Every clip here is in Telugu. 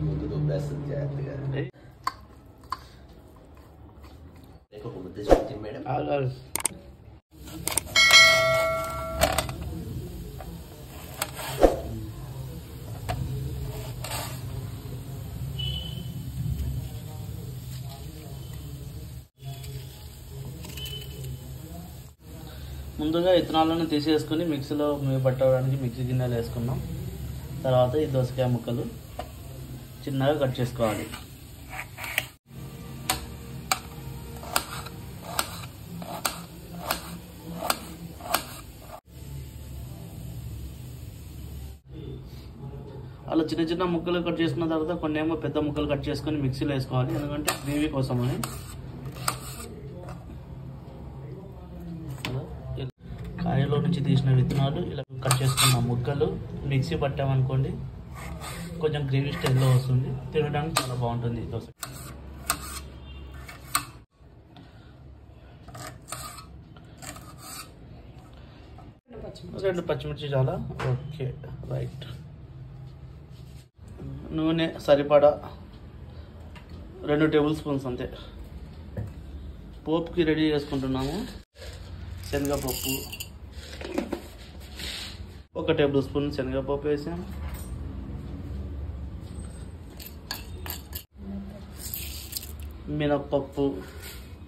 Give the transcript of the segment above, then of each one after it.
ముందు దొబ్బేస్తుంది జాగ్రత్తగా. ఒక ముద్ద చూపించండి మేడం. ముందుగా ఇత్తనాలను తీసేసుకుని మిక్సీలో పట్టడానికి మిక్సీ గిన్నెలు వేసుకున్నాం. తర్వాత ఈ దోసకాయ ముక్కలు చిన్నగా కట్ చేసుకోవాలి. అలా చిన్న చిన్న ముక్కలు కట్ చేసుకున్న తర్వాత కొన్ని ఏమో పెద్ద ముక్కలు కట్ చేసుకొని మిక్సీలో వేసుకోవాలి, ఎందుకంటే గ్రేవీ కోసమని. కాయలో నుంచి తీసిన విత్తనాలు ఇలా కట్ చేసుకున్న ముక్కలు మిక్సీ పట్టామనుకోండి, కొంచెం గ్రేవీ స్టైల్లో వస్తుంది, తినడానికి చాలా బాగుంటుంది దోస. రెండు పచ్చిమిర్చి చాలా. Okay, right. నూనె సరిపడా 2 టేబుల్ స్పూన్స్ అంతే. పోపుకి రెడీ చేసుకుంటున్నాము. శనగపప్పు 1 టేబుల్ స్పూన్ శనగపప్పు వేసాం. మినప్పప్పు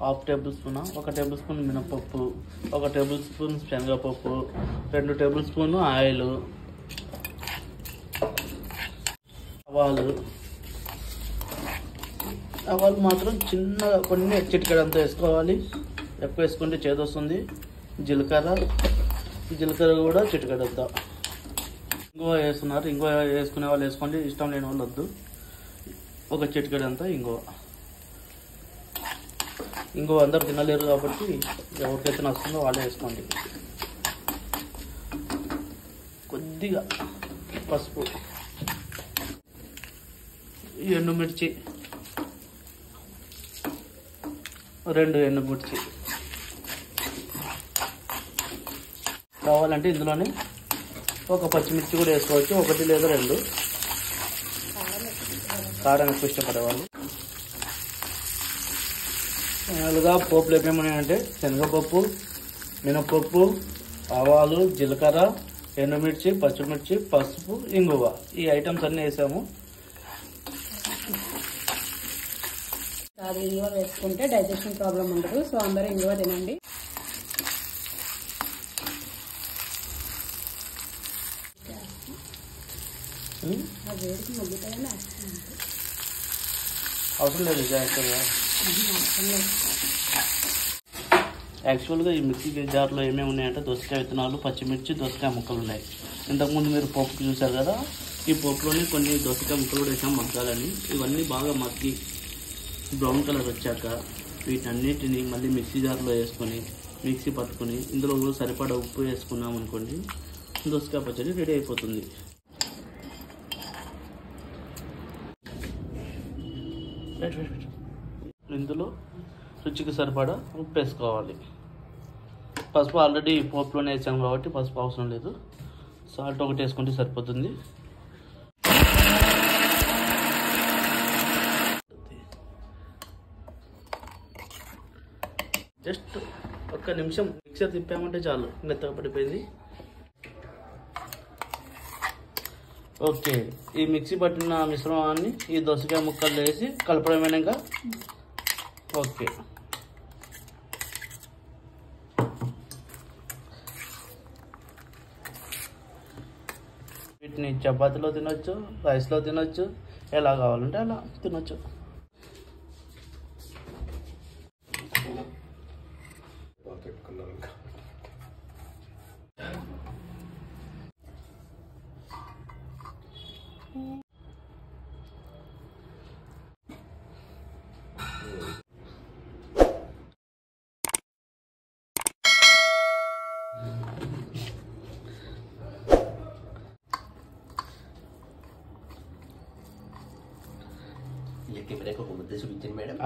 1/2 టేబుల్ స్పూన్, 1 టేబుల్ స్పూన్ మినప్పప్పు, 1 టేబుల్ స్పూన్ శనగపప్పు, 2 టేబుల్ స్పూన్ ఆయిల్, ఆవాలు మాత్రం చిన్నగా కొన్ని చిటికెడంతా వేసుకోవాలి, ఎక్కువ వేసుకుంటే చేదొస్తుంది. జీలకర్ర కూడా చిటికెడంత. ఇంగువ వేస్తున్నారు, ఇంగువ వేసుకునే వాళ్ళు వేసుకోండి, ఇష్టం లేని వాళ్ళు వద్దు. 1 చిటికెడంతా ఇంగువ అందరు తినలేరు కాబట్టి ఎవరికైతే నచ్చుతుందో వాళ్ళే వేసుకోండి. కొద్దిగా పసుపు, ఎండుమిర్చి 2 ఎండుమిర్చి కావాలంటే ఇందులోనే 1 పచ్చిమిర్చి కూడా వేసుకోవచ్చు, 1 లేదా 2. కారం ఎక్కువ ఇష్టపడేవాళ్ళు. ఫైనల్గా పోపులు ఏమేమన్నాయంటే శనగపప్పు, మినపప్పు, ఆవాలు, జీలకర్ర, ఎండుమిర్చి, పచ్చిమిర్చి, పసుపు, ఇంగువ, ఈ ఐటమ్స్ అన్నీ వేసాము. అది ఇంగువ వేసుకుంటే డైజెషన్ ప్రాబ్లం ఉండదు, సో అందరూ ఇంగువ తినండి. అవసరం లేదు యాక్చువల్గా ఈ మిక్సీ జార్లో ఏమేమి ఉన్నాయంటే దోసకాయ విత్తనాలు, పచ్చిమిర్చి, దోసకాయ ముక్కలు ఉన్నాయి. ఇంతకుముందు మీరు పోపుకి చూసారు కదా, ఈ పోపులోనే కొన్ని దోసకాయ ముక్కలు కూడా వేసాం మగ్గాలని. ఇవన్నీ బాగా మగ్గి బ్రౌన్ కలర్ వచ్చాక వీటన్నిటిని మళ్ళీ మిక్సీ జార్లో వేసుకొని మిక్సీ పట్టుకొని ఇందులో కూడా సరిపడా ఉప్పు వేసుకున్నాం అనుకోండి, దోసకాయ పచ్చడి రెడీ అయిపోతుంది. ఇందులో రుచికి సరిపడా ఉప్పు వేసుకోవాలి. పసుపు ఆల్రెడీ పోపులోనే వేసాం కాబట్టి పసుపు అవసరం లేదు, సాల్ట్ 1 వేసుకుంటే సరిపోతుంది. జస్ట్ 1 నిమిషం మిక్సర్ తిప్పామంటే చాలు, మెత్తగా పడిపోయింది. ఓకే, ఈ మిక్సీ పట్టిన మిశ్రమాన్ని ఈ దోసకాయ ముక్కలు వేసి కలపడమేనాక. ఓకే, వీటిని చపాతీలో తినొచ్చు, రైస్లో తినొచ్చు, ఎలా కావాలంటే అలా తినొచ్చు. కెమెరాకి ఒక ముద్ద చూపించండి మేడం.